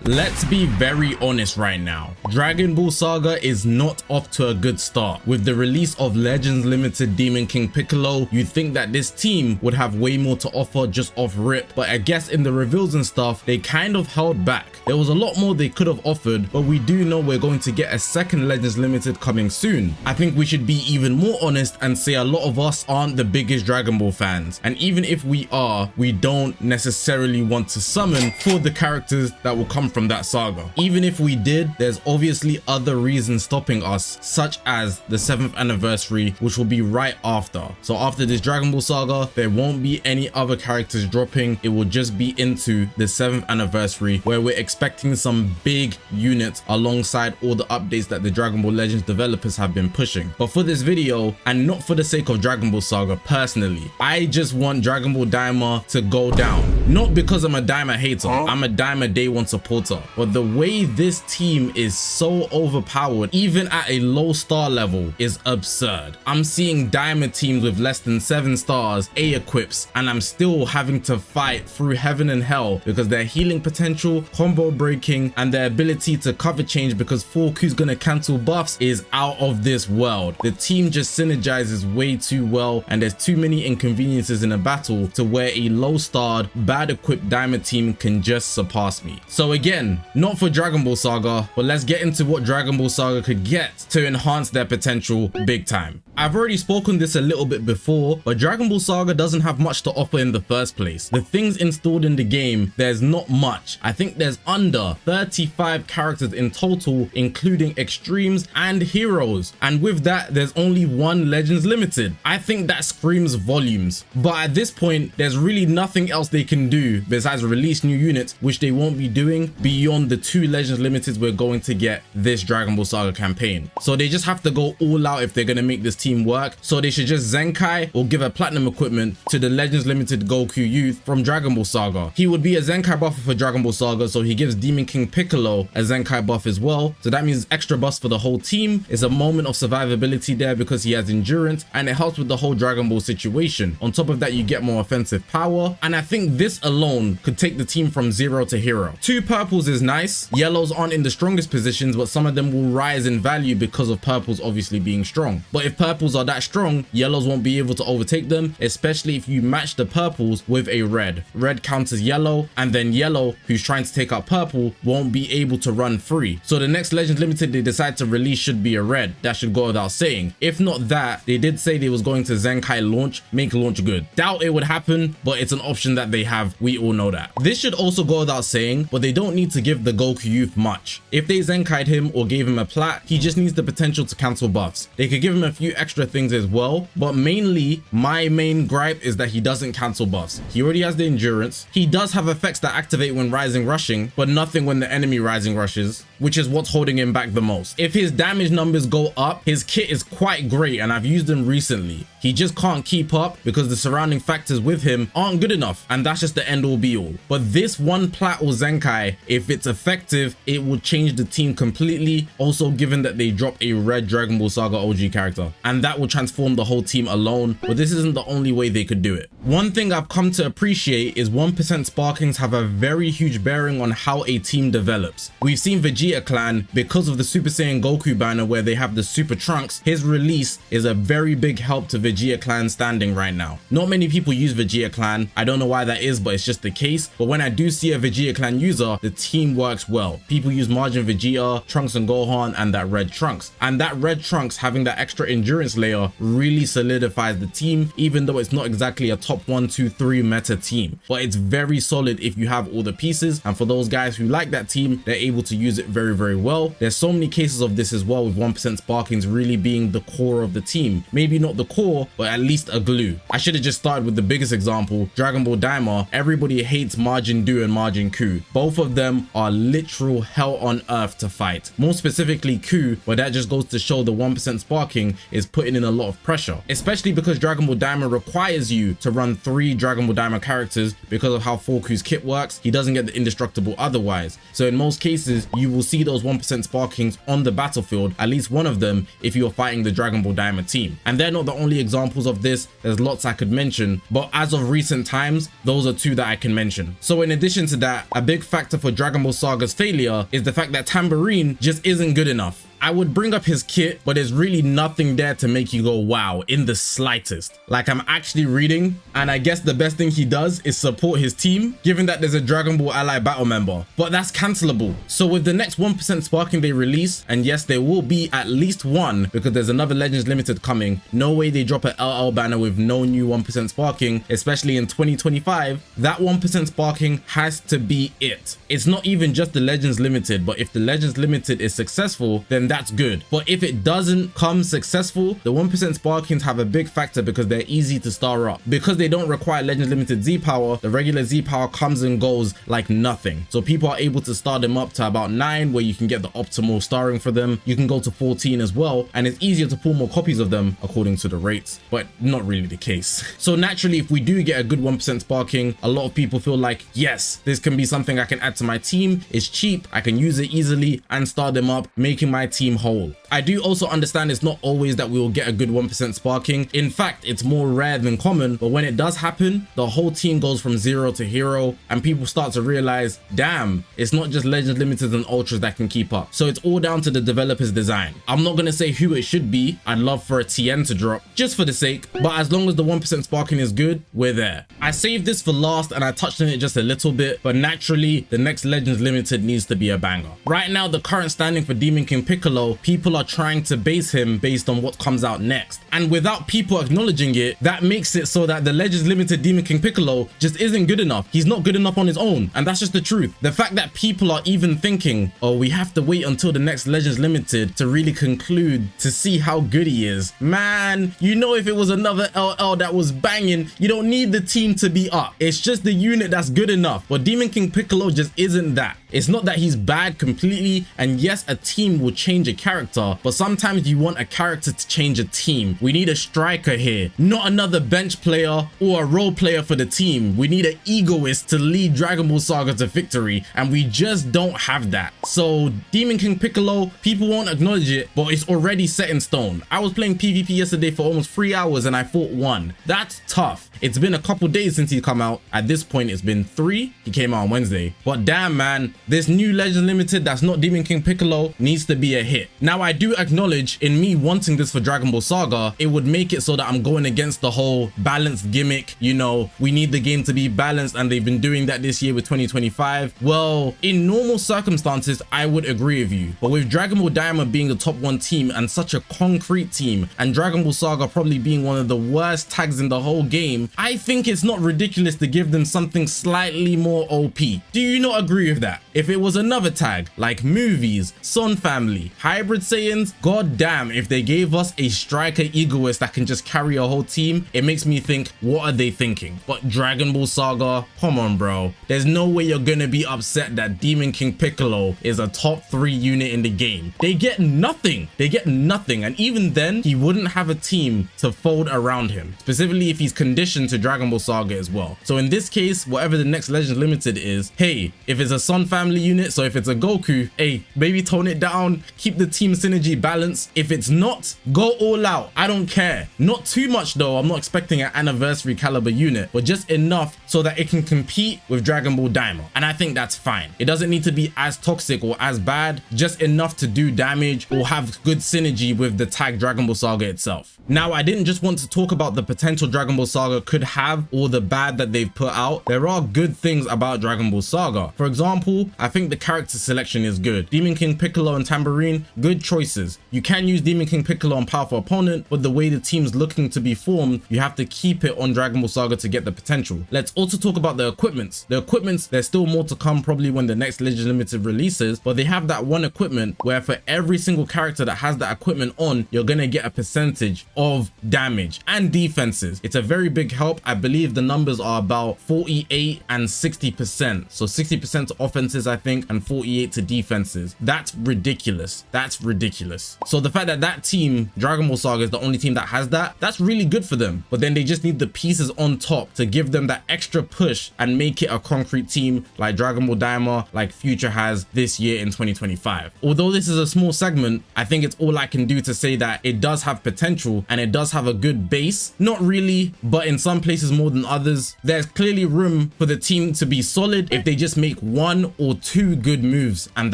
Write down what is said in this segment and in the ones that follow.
Let's be very honest right now. Dragon Ball Saga is not off to a good start. With the release of Legends Limited Demon King Piccolo, you'd think that this team would have way more to offer just off rip, but I guess in the reveals and stuff, they kind of held back. There was a lot more they could have offered, but we do know we're going to get a second Legends Limited coming soon. I think we should be even more honest and say a lot of us aren't the biggest Dragon Ball fans, and even if we are, we don't necessarily want to summon for the characters that will come from that saga. Even if we did, there's obviously other reasons stopping us, such as the 7th anniversary, which will be right after. So after this Dragon Ball Saga, there won't be any other characters dropping. It will just be into the 7th anniversary, where we're expecting some big units alongside all the updates that the Dragon Ball Legends developers have been pushing. But for this video, and not for the sake of Dragon Ball Saga personally, I just want Dragon Ball Daima to go down. Not because I'm a Daima hater, I'm a Daima day one supporter, but the way this team is so overpowered, even at a low star level, is absurd. I'm seeing Daima teams with less than 7 stars, A equips, and I'm still having to fight through heaven and hell because their healing potential, combo breaking, and their ability to cover change because 4Q's gonna cancel buffs is out of this world. The team just synergizes way too well, and there's too many inconveniences in a battle to where a low starred, bad equipped Daima team can just surpass me. So again, not for Dragon Ball Saga, but let's get into what Dragon Ball Saga could get to enhance their potential big time. I've already spoken this a little bit before, but Dragon Ball Saga doesn't have much to offer in the first place. The things installed in the game, there's not much. I think there's under 35 characters in total, including extremes and heroes. And with that, there's only one Legends Limited. I think that screams volumes. But at this point, there's really nothing else they can do besides release new units, which they won't be doing beyond the 2 Legends Limiteds we're going to get this Dragon Ball Saga campaign. So they just have to go all out if they're going to make this team work. So they should just Zenkai or give a platinum equipment to the Legends Limited Goku youth from Dragon Ball Saga. He would be a Zenkai buffer for Dragon Ball Saga, so he gives Demon King Piccolo a Zenkai buff as well. So that means extra buffs for the whole team. It's a moment of survivability there because he has endurance, and it helps with the whole Dragon Ball situation. On top of that, you get more offensive power, and I think this alone could take the team from 0 to hero. 2 purples is nice. Yellows aren't in the strongest positions, but some of them will rise in value because of purples obviously being strong. But if purples are that strong, yellows won't be able to overtake them, especially if you match the purples with a red. Red counters yellow, and then yellow, who's trying to take out purple, won't be able to run free. So the next Legends Limited they decide to release should be a red. That should go without saying. If not that, they did say they was going to Zenkai launch, make launch good. Doubt it would happen, but it's an option that they have. We all know that. This should also go without saying, but they don't need to give the Goku youth much. If they Zenkai'd him or gave him a plat, he just needs the potential to cancel buffs. They could give him a few extra things as well, but mainly my main gripe is that he doesn't cancel buffs. He already has the endurance. He does have effects that activate when rising rushing, but nothing when the enemy rising rushes, which is what's holding him back the most. If his damage numbers go up, his kit is quite great, and I've used him recently. He just can't keep up because the surrounding factors with him aren't good enough, and that's just the end all be all. But this one plat or Zenkai, if it's effective, it will change the team completely. Also, given that they drop a red Dragon Ball Saga OG character, and that will transform the whole team alone. But this isn't the only way they could do it. One thing I've come to appreciate is 1% sparkings have a very huge bearing on how a team develops. We've seen Vegeta Clan, because of the Super Saiyan Goku banner where they have the Super Trunks, his release is a very big help to Vegeta Clan standing right now. Not many people use Vegeta Clan. I don't know why that is, but it's just the case. But when I do see a Vegeta Clan user, the team works well. People use Margin Vegeta, Trunks and Gohan, and that red Trunks. And that red Trunks having that extra endurance layer really solidifies the team, even though it's not exactly a top 1, 2, 3 meta team. But it's very solid if you have all the pieces, and for those guys who like that team, they're able to use it very well. There's so many cases of this as well, with 1% sparkings really being the core of the team. Maybe not the core, but at least a glue. I should have just started with the biggest example, Dragon Ball Daima. Everybody hates Majin Du and Majin Ku. Both of them are literal hell on earth to fight. More specifically Ku, but that just goes to show the 1% sparking is putting in a lot of pressure, especially because Dragon Ball Daima requires you to run 3 Dragon Ball Daima characters because of how 4Q's kit works. He doesn't get the indestructible otherwise. So in most cases, you will see those 1% sparkings on the battlefield, at least one of them, if you're fighting the Dragon Ball Daima team. And they're not the only examples of this. There's lots I could mention, but as of recent times, those are two that I can mention. So in addition to that, a big factor for Dragon Ball Saga's failure is the fact that Tambourine just isn't good enough. I would bring up his kit, but there's really nothing there to make you go wow in the slightest. Like, I'm actually reading, and I guess the best thing he does is support his team, given that there's a Dragon Ball Ally battle member, but that's cancelable. So with the next 1% sparking they release, and yes, there will be at least one because there's another Legends Limited coming, no way they drop an LL banner with no new 1% sparking, especially in 2025. That 1% sparking has to be it. It's not even just the Legends Limited, but if the Legends Limited is successful, then that's good. But if it doesn't come successful, the 1% sparkings have a big factor because they're easy to star up. Because they don't require Legends Limited Z power, the regular Z power comes and goes like nothing. So people are able to star them up to about 9, where you can get the optimal starring for them. You can go to 14 as well, and it's easier to pull more copies of them according to the rates, but not really the case. So naturally, if we do get a good 1% sparking, a lot of people feel like, yes, this can be something I can add to my team. It's cheap, I can use it easily and start them up, making my team whole. I do also understand it's not always that we will get a good 1% sparking. In fact, it's more rare than common, but when it does happen, the whole team goes from 0 to hero, and people start to realize, damn, it's not just Legends Limited and Ultras that can keep up. So it's all down to the developer's design. I'm not gonna say who it should be. I'd love for a TN to drop, just for the sake, but as long as the 1% sparking is good, we're there. I saved this for last and I touched on it just a little bit, but naturally, the next Legends Limited needs to be a banger. Right now, the current standing for Demon King Piccolo, people are trying to base him based on what comes out next, and without people acknowledging it, that makes it so that the Legends Limited Demon King Piccolo just isn't good enough. He's not good enough on his own, and that's just the truth. The fact that people are even thinking, oh, we have to wait until the next Legends Limited to really conclude to see how good he is. Man, you know, if it was another LL that was banging, you don't need the team to be up. It's just the unit that's good enough, but Demon King Piccolo just isn't that. It's not that he's bad completely, and yes, a team will change a character, but sometimes you want a character to change a team. We need a striker here, not another bench player or a role player for the team. We need an egoist to lead Dragon Ball Saga to victory, and we just don't have that. So Demon King Piccolo, people won't acknowledge it, but it's already set in stone. I was playing PvP yesterday for almost 3 hours and I fought 1. That's tough. It's been a couple days since he come out. At this point, it's been 3. He came out on Wednesday. But damn, man, this new Legend Limited that's not Demon King Piccolo needs to be a hit. Now, I do acknowledge in me wanting this for Dragon Ball Saga, it would make it so that I'm going against the whole balanced gimmick. You know, we need the game to be balanced, and they've been doing that this year with 2025. Well, in normal circumstances, I would agree with you. But with Dragon Ball Daima being the top 1 team and such a concrete team, and Dragon Ball Saga probably being one of the worst tags in the whole game, I think it's not ridiculous to give them something slightly more OP. Do you not agree with that? If it was another tag like Movies, Son Family, Hybrid Saiyans, god damn, if they gave us a striker egoist that can just carry a whole team, it makes me think, what are they thinking? But Dragon Ball Saga, come on bro, there's no way you're gonna be upset that Demon King Piccolo is a top 3 unit in the game. They get nothing, and even then he wouldn't have a team to fold around him, specifically if he's conditioned to Dragon Ball Saga as well. So in this case, whatever the next Legends Limited is, hey, if it's a Son Family unit, so if it's a Goku, hey, maybe tone it down, keep the team synergy balance. If it's not, go all out. I don't care. Not too much though. I'm not expecting an anniversary caliber unit, but just enough so that it can compete with Dragon Ball Daima, and I think that's fine. It doesn't need to be as toxic or as bad, just enough to do damage or have good synergy with the tag Dragon Ball Saga itself. Now, I didn't just want to talk about the potential Dragon Ball Saga could have or the bad that they've put out. There are good things about Dragon Ball Saga. For example, I think the character selection is good. Demon King Piccolo and Tambourine, good choices. You can use Demon King Piccolo on powerful opponent, but the way the team's looking to be formed, you have to keep it on Dragon Ball Saga to get the potential. Let's also talk about the equipments. The equipments, there's still more to come probably when the next Legend Limited releases, but they have that one equipment where for every single character that has that equipment on, you're gonna get a percentage of damage and defenses. It's a very big help. I believe the numbers are about 48 and 60%. So 60% to offenses, I think, and 48 to defenses. That's ridiculous. That's ridiculous. So the fact that that team, Dragon Ball Saga, is the only team that has that, that's really good for them. But then they just need the pieces on top to give them that extra push and make it a concrete team like Dragon Ball Daima, like Future has this year in 2025. Although this is a small segment, I think it's all I can do to say that it does have potential and it does have a good base. Not really, but in some some places more than others. There's clearly room for the team to be solid if they just make 1 or 2 good moves, and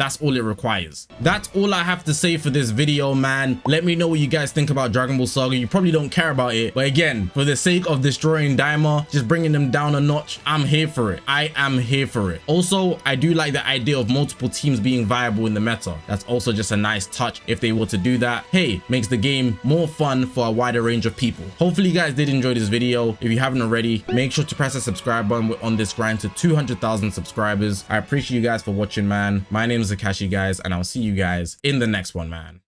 that's all it requires. That's all I have to say for this video, man. Let me know what you guys think about Dragon Ball Saga. You probably don't care about it, but again, for the sake of destroying Daima, just bringing them down a notch, I'm here for it. I am here for it. Also, I do like the idea of multiple teams being viable in the meta. That's also just a nice touch. If they were to do that, hey, makes the game more fun for a wider range of people. Hopefully you guys did enjoy this video. If you haven't already, make sure to press the subscribe button. We're on this grind to 200,000 subscribers. I appreciate you guys for watching, man. My name is Zakashi, guys, and I'll see you guys in the next one, man.